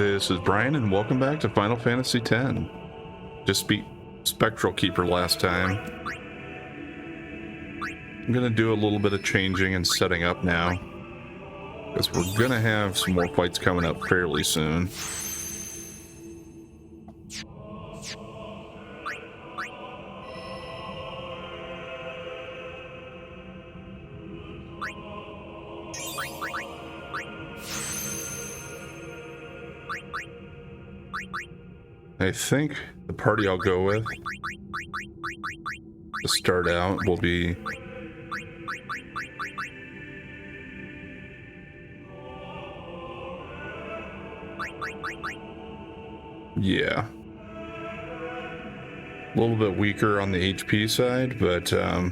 This is Brian, and welcome back to Final Fantasy X. Just beat Spectral Keeper last time. I'm gonna do a little bit of changing and setting up now, because we're gonna have some more fights coming up fairly soon. I think the party I'll go with to start out will be a little bit weaker on the HP side, but at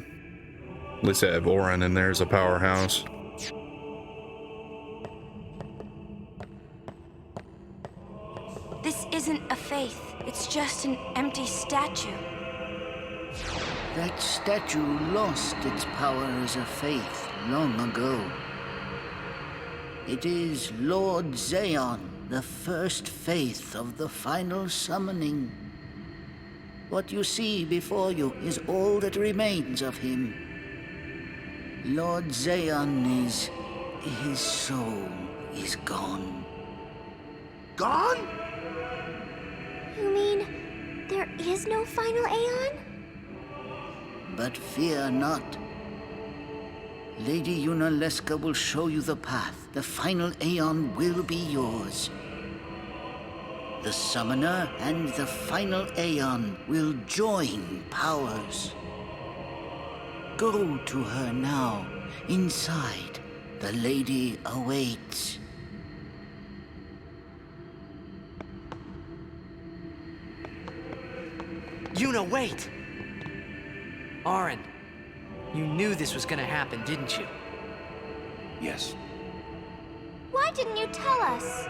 least I have Auron in there as a powerhouse. This isn't a faith. It's just an empty statue. That statue lost its power as a faith long ago. It is Lord Zayon, the first faith of the final summoning. What you see before you is all that remains of him. Lord Zayon is... his soul is gone. Gone? You mean there is no final Aeon? But fear not. Lady Yunalesca will show you the path. The final Aeon will be yours. The Summoner and the final Aeon will join powers. Go to her now. Inside, the lady awaits. Yuna, wait! Auron, you knew this was gonna happen, didn't you? Yes. Why didn't you tell us?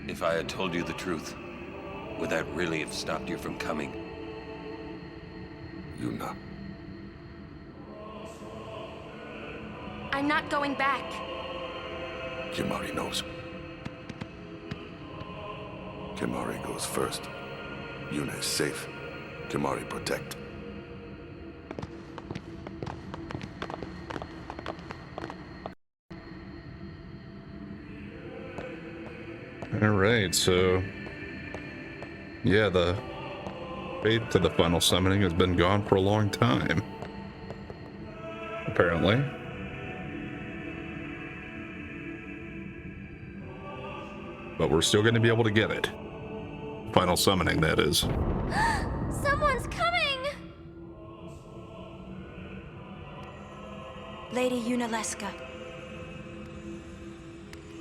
If I had told you the truth, would that really have stopped you from coming? Yuna. I'm not going back. Kimahri knows. Kimahri goes first. Yuna is safe. Kimahri protect. Alright, so yeah, the faith to the final summoning has been gone for a long time, apparently. But we're still going to be able to get it. Final summoning, that is. Someone's coming! Lady Yunalesca.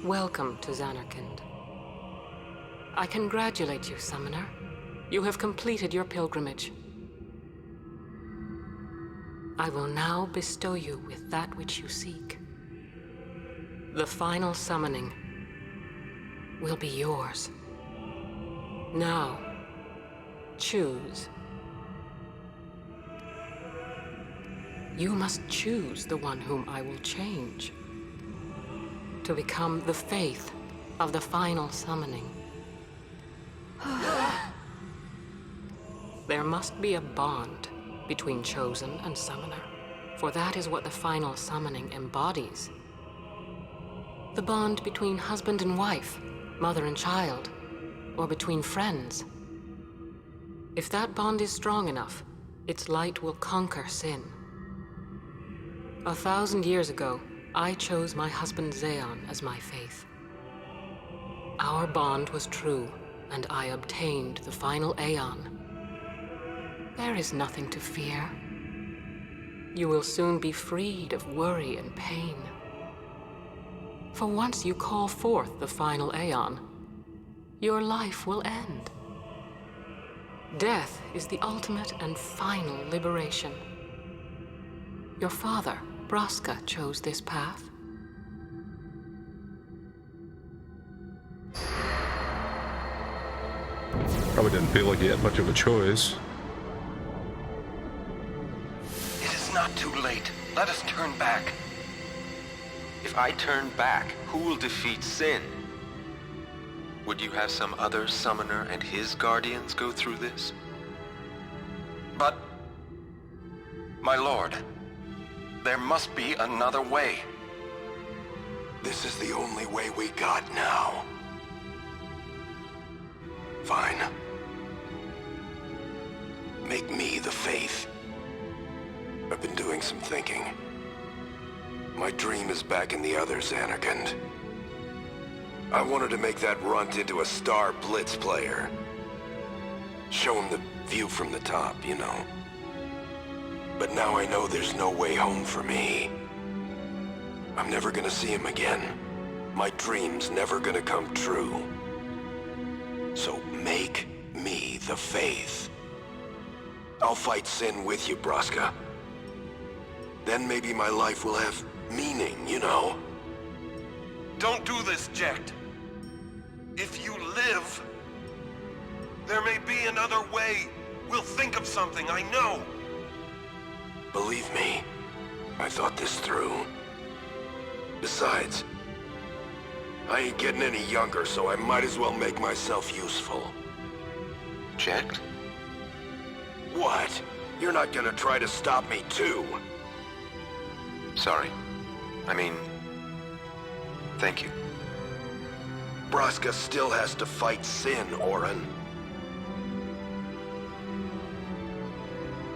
Welcome to Zanarkand. I congratulate you, Summoner. You have completed your pilgrimage. I will now bestow you with that which you seek. The final summoning will be yours. Now, choose. You must choose the one whom I will change to become the faith of the final summoning. There must be a bond between Chosen and Summoner, for that is what the final summoning embodies. The bond between husband and wife, mother and child, or between friends. If that bond is strong enough, its light will conquer sin. 1,000 years ago, I chose my husband Zayon as my faith. Our bond was true, and I obtained the final Aeon. There is nothing to fear. You will soon be freed of worry and pain. For once you call forth the final Aeon, your life will end. Death is the ultimate and final liberation. Your father, Braska, chose this path. Probably didn't feel like he had much of a choice. It is not too late. Let us turn back. If I turn back, who will defeat Sin? Would you have some other summoner and his guardians go through this? But... my lord, there must be another way. This is the only way we got now. Fine. Make me the Faith. I've been doing some thinking. My dream is back in the other Zanarkand. I wanted to make that runt into a star Blitz player. Show him the view from the top, you know. But now I know there's no way home for me. I'm never gonna see him again. My dream's never gonna come true. So make me the Faith. I'll fight Sin with you, Braska. Then maybe my life will have meaning, you know? Don't do this, Jecht. If you live, there may be another way. We'll think of something, I know. Believe me, I thought this through. Besides, I ain't getting any younger, so I might as well make myself useful. Jecht? What? You're not gonna try to stop me too? Sorry. I mean... thank you. Braska still has to fight Sin, Orin.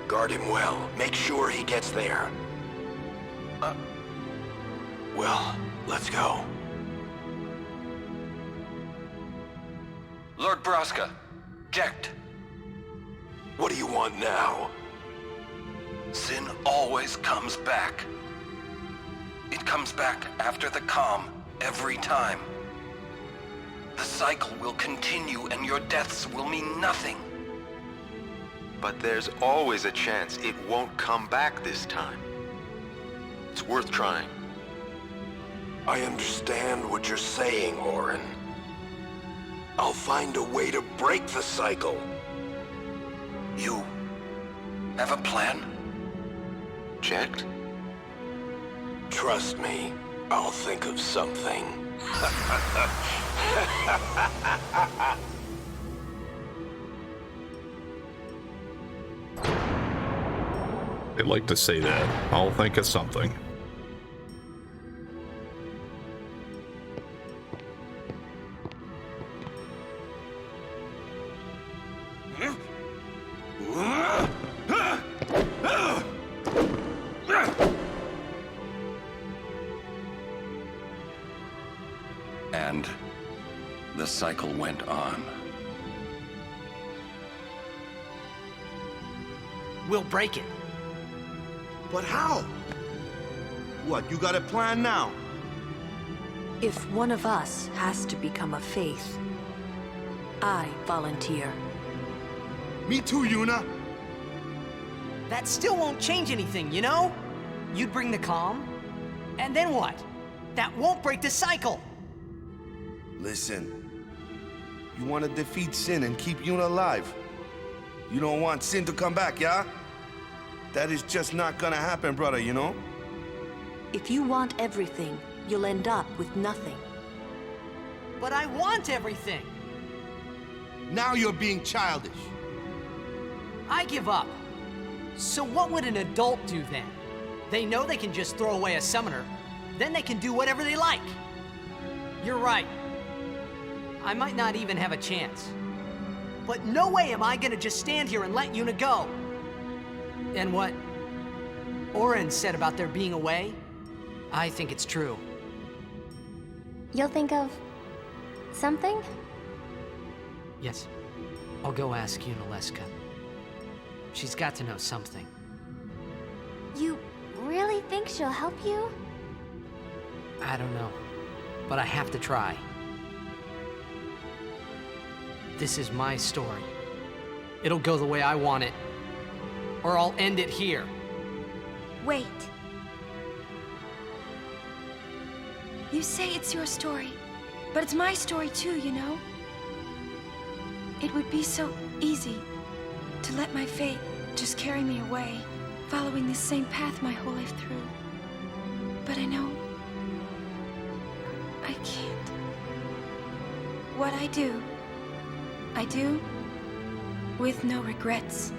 Guard him well. Make sure he gets there. Well, let's go. Lord Braska, Jecht. What do you want now? Sin always comes back. It comes back after the calm, every time. The cycle will continue and your deaths will mean nothing. But there's always a chance it won't come back this time. It's worth trying. I understand what you're saying, Orin. I'll find a way to break the cycle. You have a plan? Jecht? Trust me, I'll think of something. They like to say that. I'll think of something. And the cycle went on. We'll break it. But how? What, you got a plan now? If one of us has to become a Faith, I volunteer. Me too, Yuna. That still won't change anything, you know? You'd bring the calm, and then what? That won't break the cycle! Listen, you want to defeat Sin and keep Yuna alive. You don't want Sin to come back, yeah? That is just not gonna happen, brother, you know? If you want everything, you'll end up with nothing. But I want everything! Now you're being childish. I give up. So what would an adult do then? They know they can just throw away a summoner, then they can do whatever they like. You're right. I might not even have a chance. But no way am I gonna just stand here and let Yuna go. And what Orin said about there being a way, I think it's true. You'll think of something? Yes. I'll go ask Yuna Leska. She's got to know something. You really think she'll help you? I don't know, but I have to try. This is my story. It'll go the way I want it, or I'll end it here. Wait. You say it's your story, but it's my story too, you know? It would be so easy to let my fate just carry me away, following this same path my whole life through. But I know can't. What I do with no regrets.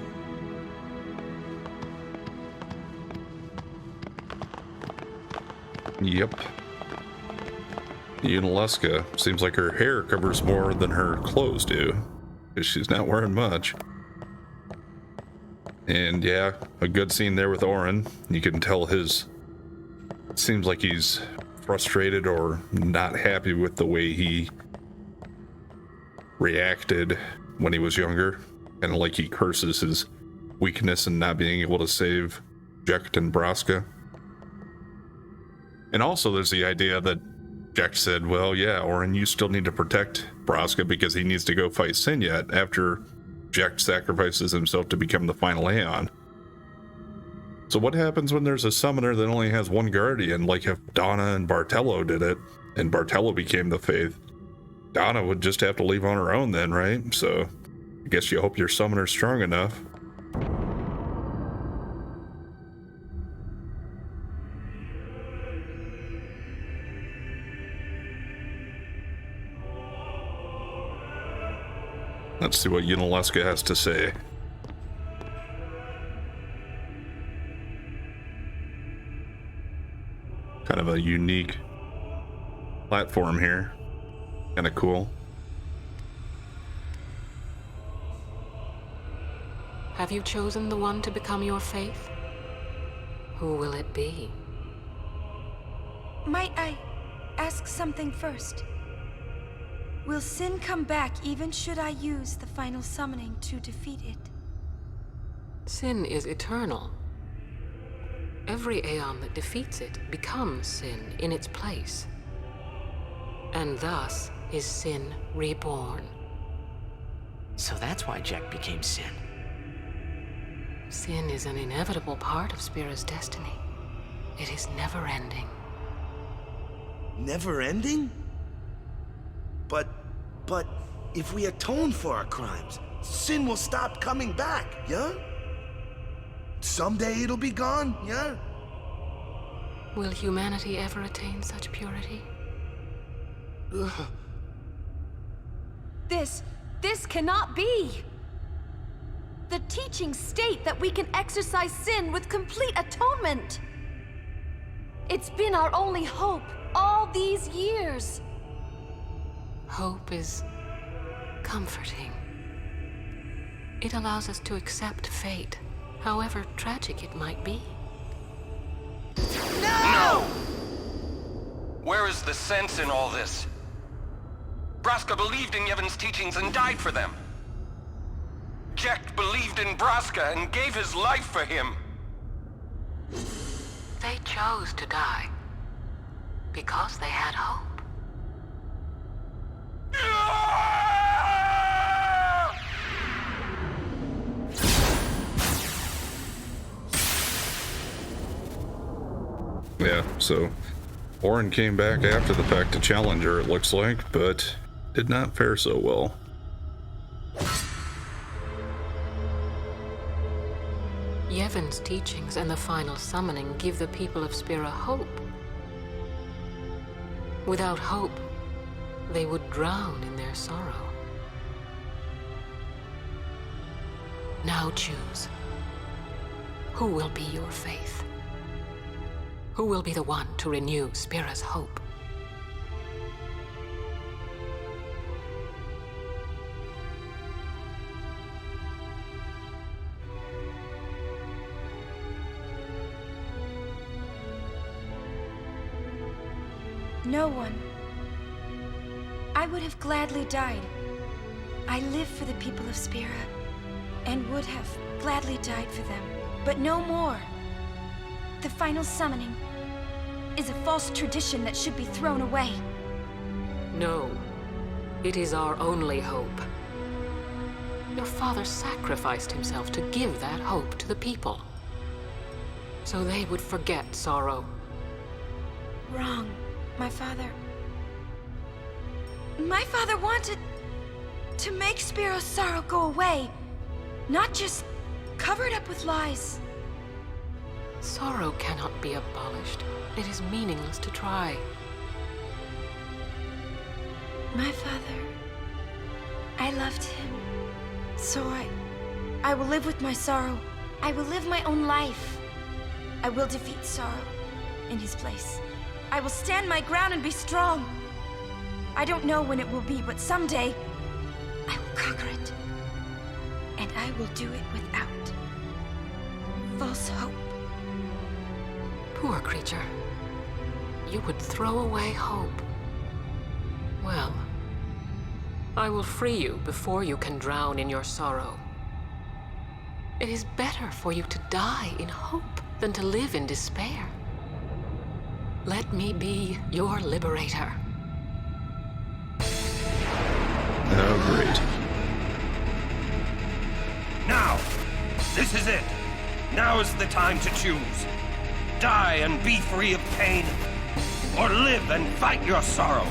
Yep. Yunalesca seems like her hair covers more than her clothes do, because she's not wearing much. And yeah, a good scene there with Orin. You can tell it seems like he's frustrated or not happy with the way he reacted when he was younger. Kind of like he curses his weakness in not being able to save Jecht and Braska. And also there's the idea that Jecht said, well, yeah, Orin, you still need to protect Braska because he needs to go fight Sin yet after Jecht sacrifices himself to become the final Aeon. So what happens when there's a summoner that only has one guardian? Like if Donna and Bartello did it, and Bartello became the Faith, Donna would just have to leave on her own then, right? So I guess you hope your summoner's strong enough. Let's see what Yunalesca has to say. Kind of a unique platform here. Kind of cool. Have you chosen the one to become your faith? Who will it be? Might I ask something first? Will Sin come back even should I use the final summoning to defeat it? Sin is eternal. Every Aeon that defeats it becomes Sin in its place. And thus is Sin reborn. So that's why Jecht became Sin. Sin is an inevitable part of Spira's destiny. It is never-ending. Never ending? But if we atone for our crimes, Sin will stop coming back, yeah? Someday it'll be gone, yeah? Will humanity ever attain such purity? Ugh. This cannot be! The teachings state that we can exercise sin with complete atonement! It's been our only hope all these years! Hope is comforting. It allows us to accept fate, however tragic it might be. No! Where is the sense in all this? Braska believed in Yevon's teachings and died for them. Jecht believed in Braska and gave his life for him. They chose to die because they had hope. Yeah, so Orin came back after the fact to challenge her, it looks like, but did not fare so well. Yevon's teachings and the final summoning give the people of Spira hope. Without hope, they would drown in their sorrow. Now choose. Who will be your faith? Who will be the one to renew Spira's hope? No one. I would have gladly died. I live for the people of Spira, and would have gladly died for them, but no more. The final summoning is a false tradition that should be thrown away. No, it is our only hope. Your father sacrificed himself to give that hope to the people, so they would forget sorrow. Wrong, my father. My father wanted to make Spiro's sorrow go away, not just cover it up with lies. Sorrow cannot be abolished. It is meaningless to try. My father. I loved him. So I will live with my sorrow. I will live my own life. I will defeat sorrow in his place. I will stand my ground and be strong. I don't know when it will be, but someday I will conquer it. And I will do it without false hope. Poor creature. You would throw away hope. Well, I will free you before you can drown in your sorrow. It is better for you to die in hope than to live in despair. Let me be your liberator. Oh, great. Now! This is it! Now is the time to choose. Die and be free of pain, or live and fight your sorrow.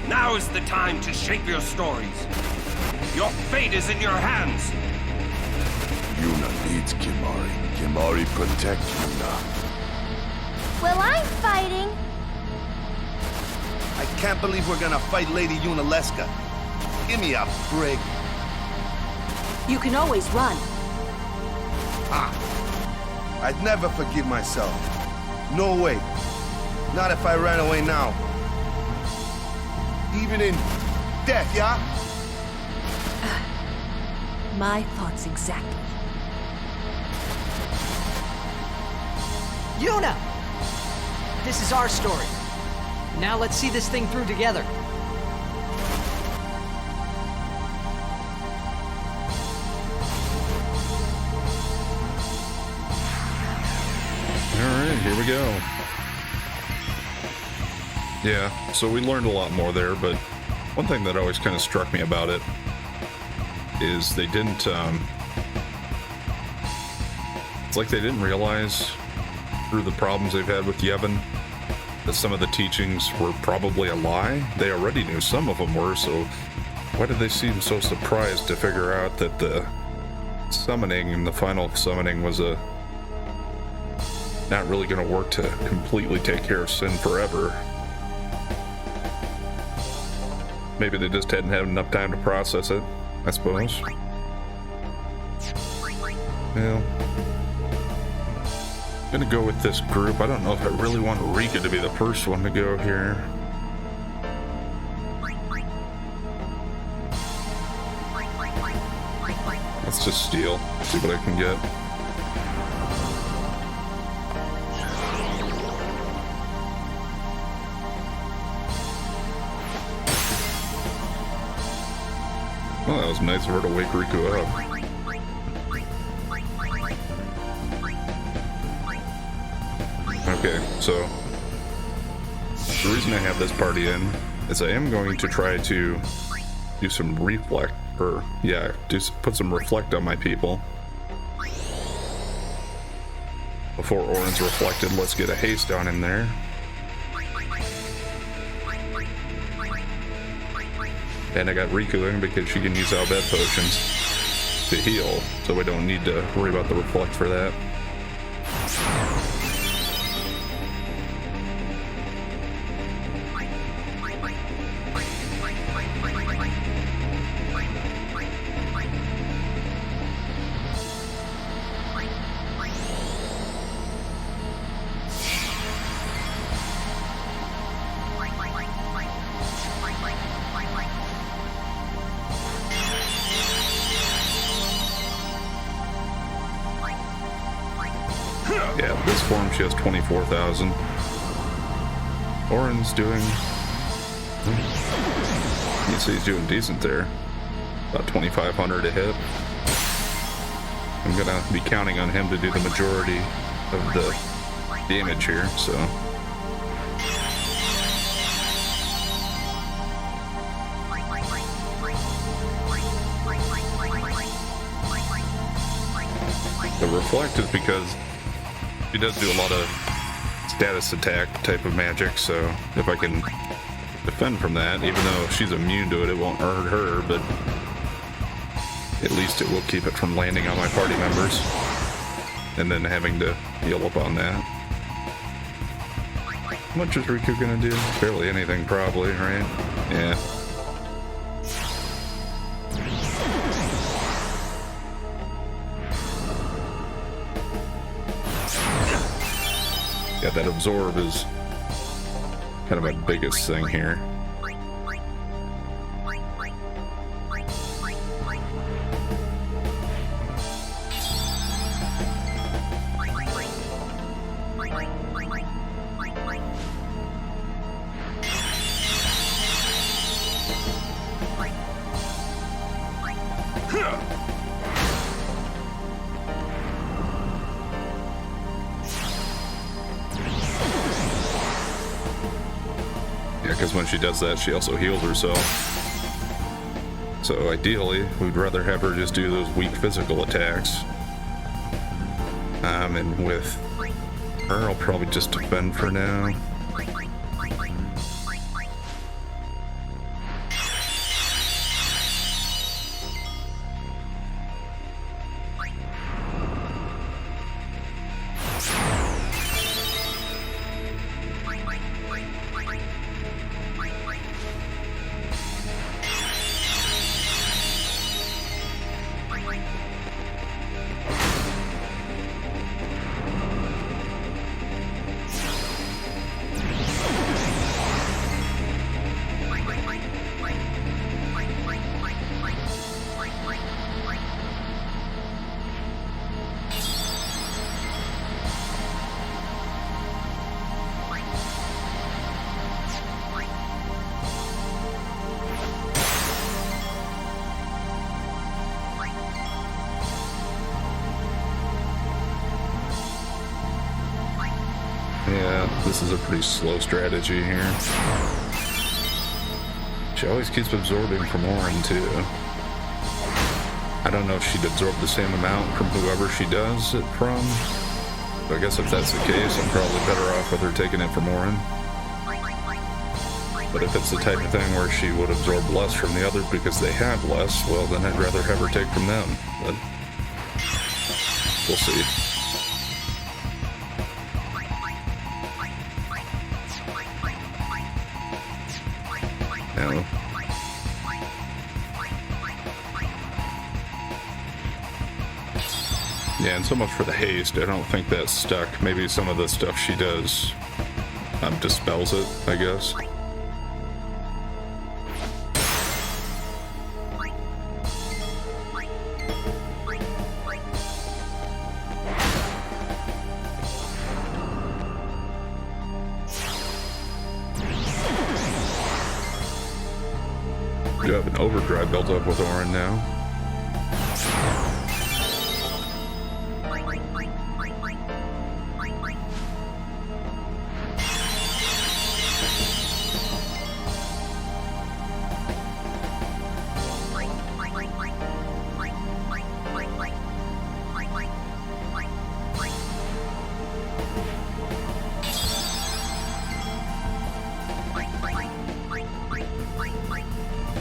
Now is the time to shape your stories. Your fate is in your hands. Yuna needs Kimahri. Kimahri protect Yuna. Well, I'm fighting. I can't believe we're gonna fight Lady Yunalesca. Give me a break. You can always run. I'd never forgive myself. No way. Not if I ran away now. Even in death, yeah? My thoughts exactly. Yuna! This is our story. Now let's see this thing through together. Alright, here we go. Yeah, so we learned a lot more there, but one thing that always kind of struck me about it is they didn't, it's like they didn't realize through the problems they've had with Yevon that some of the teachings were probably a lie. They already knew some of them were, so why did they seem so surprised to figure out that the summoning and the final summoning was not really going to work to completely take care of Sin forever? Maybe they just hadn't had enough time to process it, I suppose. Well, I'm gonna go with this group. I don't know if I really want Rika to be the first one to go here. Let's just steal, see what I can get. Well, that was nice of her to wake Riku up. Okay, so the reason I have this party in is I am going to try to do some reflect, or yeah, put some reflect on my people. Before Auron's reflected, let's get a haste on him there. And I got Riku in because she can use Al Bhed potions to heal, so we don't need to worry about the reflect for that. Yeah, this form she has 24,000. Auron's doing... You can see he's doing decent there. About 2,500 a hit. I'm gonna be counting on him to do the majority of the damage here, so... The reflect is because she does do a lot of status attack type of magic, so if I can defend from that, even though she's immune to it, it won't hurt her, but at least it will keep it from landing on my party members and then having to heal up on that. How much is Riku gonna do? Barely anything, probably, right? Yeah. Yeah, that absorb is kind of my biggest thing here. Yeah, because when she does that, she also heals herself. So ideally, we'd rather have her just do those weak physical attacks. And with her, I'll probably just defend for now. Yeah, this is a pretty slow strategy here. She always keeps absorbing from Orin, too. I don't know if she'd absorb the same amount from whoever she does it from. But I guess if that's the case, I'm probably better off with her taking it from Orin. But if it's the type of thing where she would absorb less from the other because they have less, well, then I'd rather have her take from them. But we'll see. Yeah, and so much for the haste. I don't think that's stuck. Maybe some of the stuff she does dispels it, I guess. You have an overdrive built up with Orin now.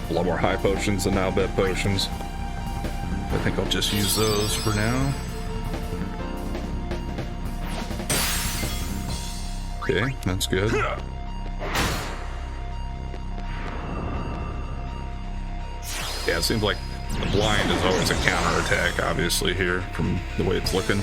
A lot more high potions than Albet potions. I think I'll just use those for now. Okay, that's good. Yeah, it seems like the blind is always a counterattack, obviously, here, from the way it's looking.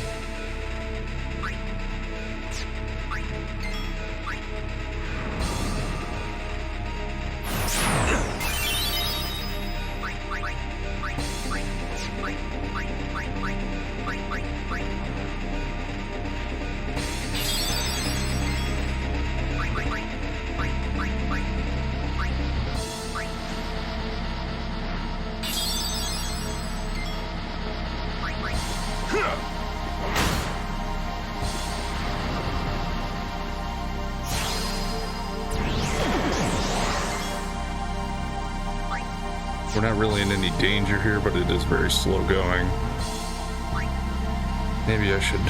We're not really in any danger here, but it is very slow going. Maybe I should...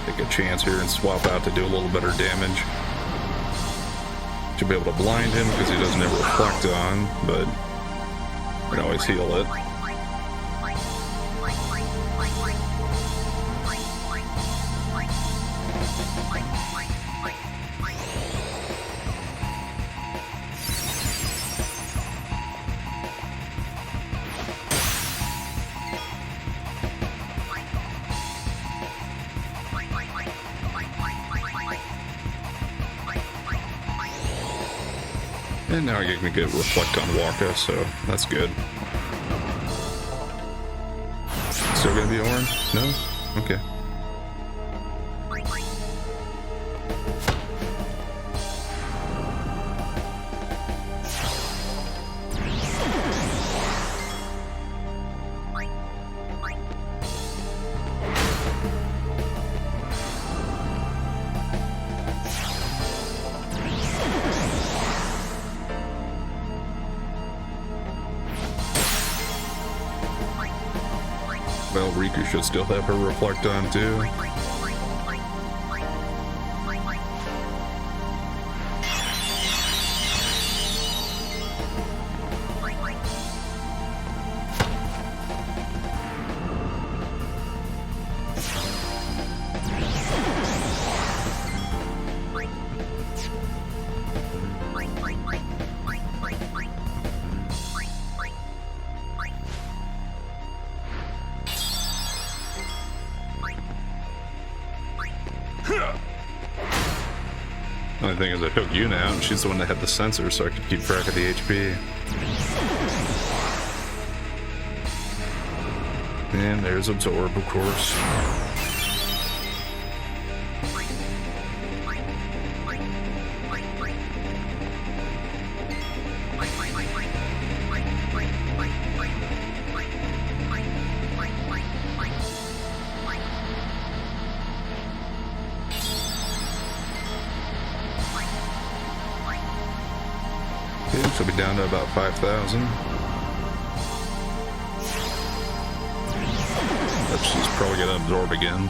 take a chance here and swap out to do a little better damage. Should be able to blind him because he doesn't have reflect on, but I can always heal it. And now I can get reflect on Waka, so that's good. Still gonna be Orin? No? Okay. Well, Riku should still have her reflect on too. Only thing is I took Yuna out and she's the one that had the sensor so I could keep track of the HP. And there's Absorb, of course. Okay, she'll be down to about 5,000. But she's probably gonna absorb again.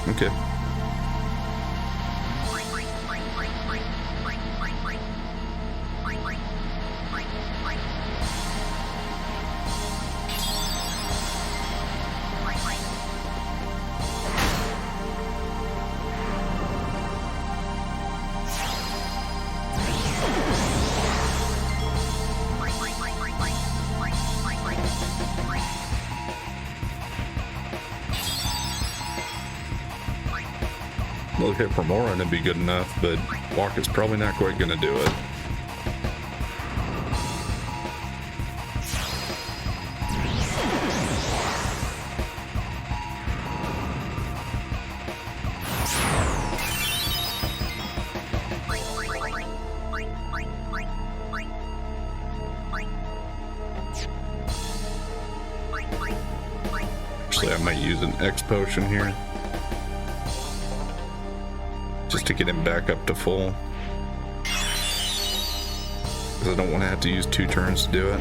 Okay. Little hit from Orin would be good enough, but Waka's probably not quite gonna do it. Actually, I might use an X potion here. Just to get him back up to full. Because I don't want to have to use 2 turns to do it.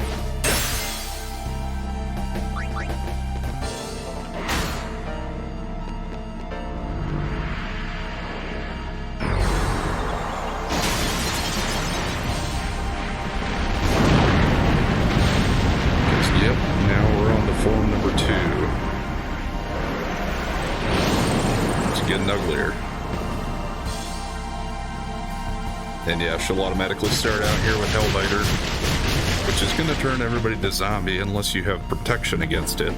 Yep, now we're on to form number 2. It's getting uglier. And yeah, she'll automatically start out here with Hellbiter, which is going to turn everybody to zombie unless you have protection against it.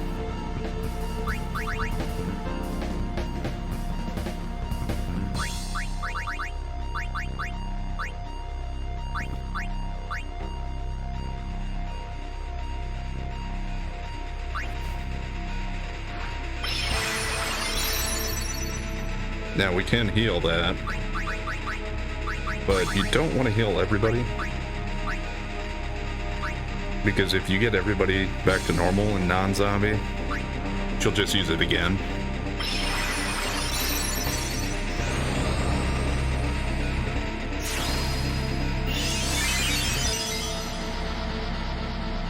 Now we can heal that. But you don't want to heal everybody, because if you get everybody back to normal and non-zombie, she'll just use it again.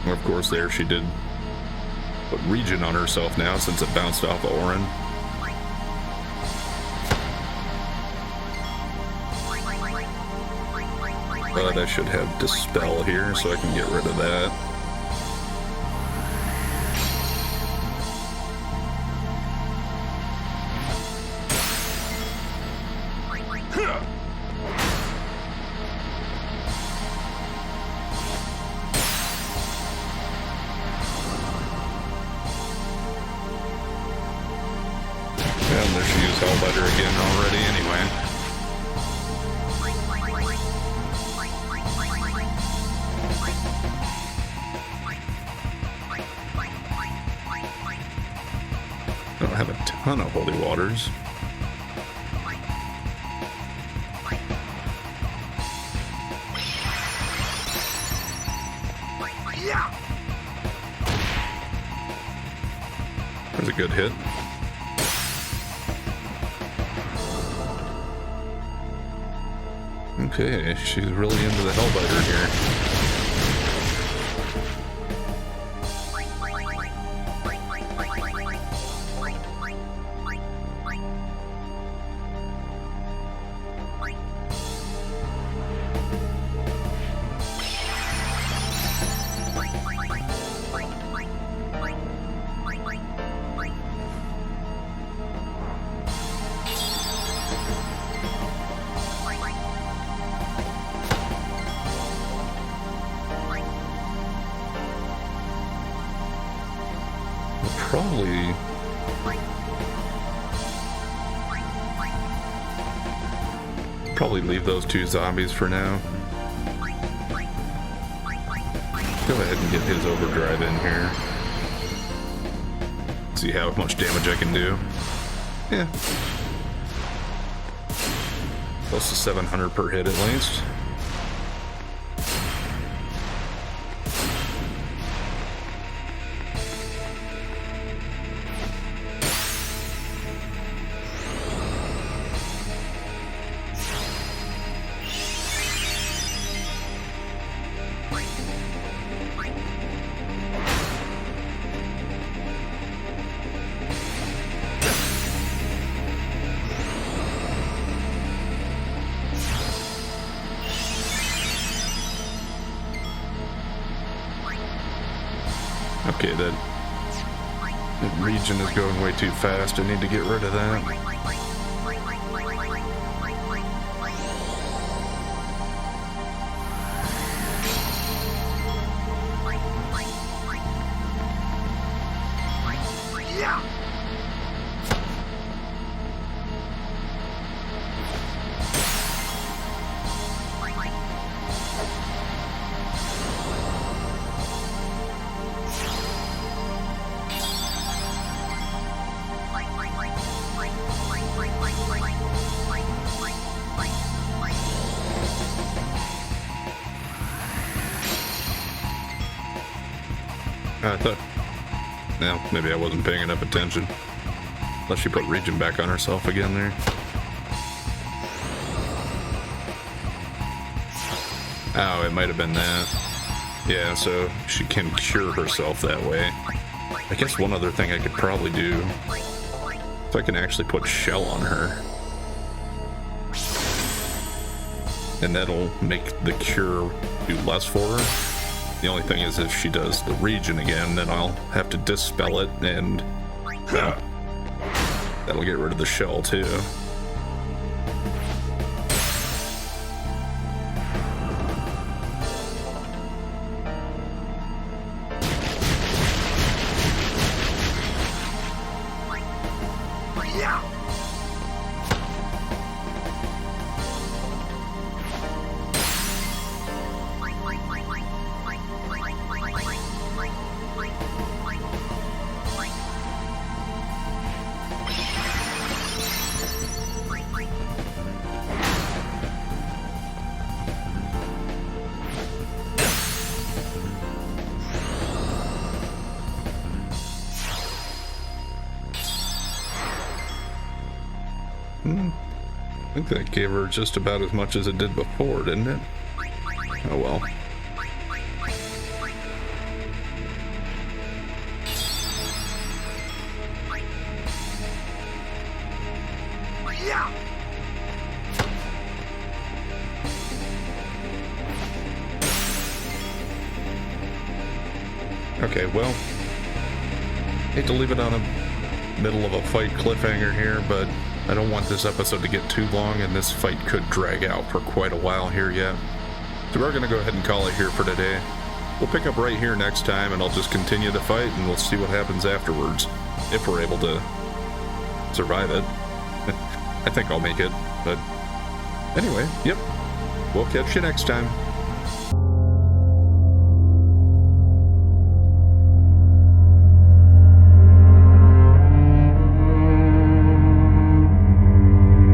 And of course there she did put regen on herself now since it bounced off of Orin. But I should have Dispel here so I can get rid of that. And there she used Hellbiter again already anyway. have a ton of holy waters. There's a good hit. Okay, she's really into the Hellbiter here. Probably leave those two zombies for now. Go ahead and get his overdrive in here. See how much damage I can do. Yeah. Close to 700 per hit at least. Okay, that region is going way too fast. I need to get rid of that. I thought, well, maybe I wasn't paying enough attention. Unless she put Region back on herself again there. Oh, it might have been that. Yeah, so she can cure herself that way. I guess one other thing I could probably do, if I can actually put Shell on her. And that'll make the cure do less for her. The only thing is if she does the region again, then I'll have to dispel it, and well, that'll get rid of the shell too. I think that gave her just about as much as it did before, didn't it? Oh well. Okay, well, hate to leave it on a middle of a fight cliffhanger here, but I don't want this episode to get too long, and this fight could drag out for quite a while here yet. So we're going to go ahead and call it here for today. We'll pick up right here next time, and I'll just continue the fight, and we'll see what happens afterwards, if we're able to survive it. I think I'll make it, but anyway, yep. We'll catch you next time.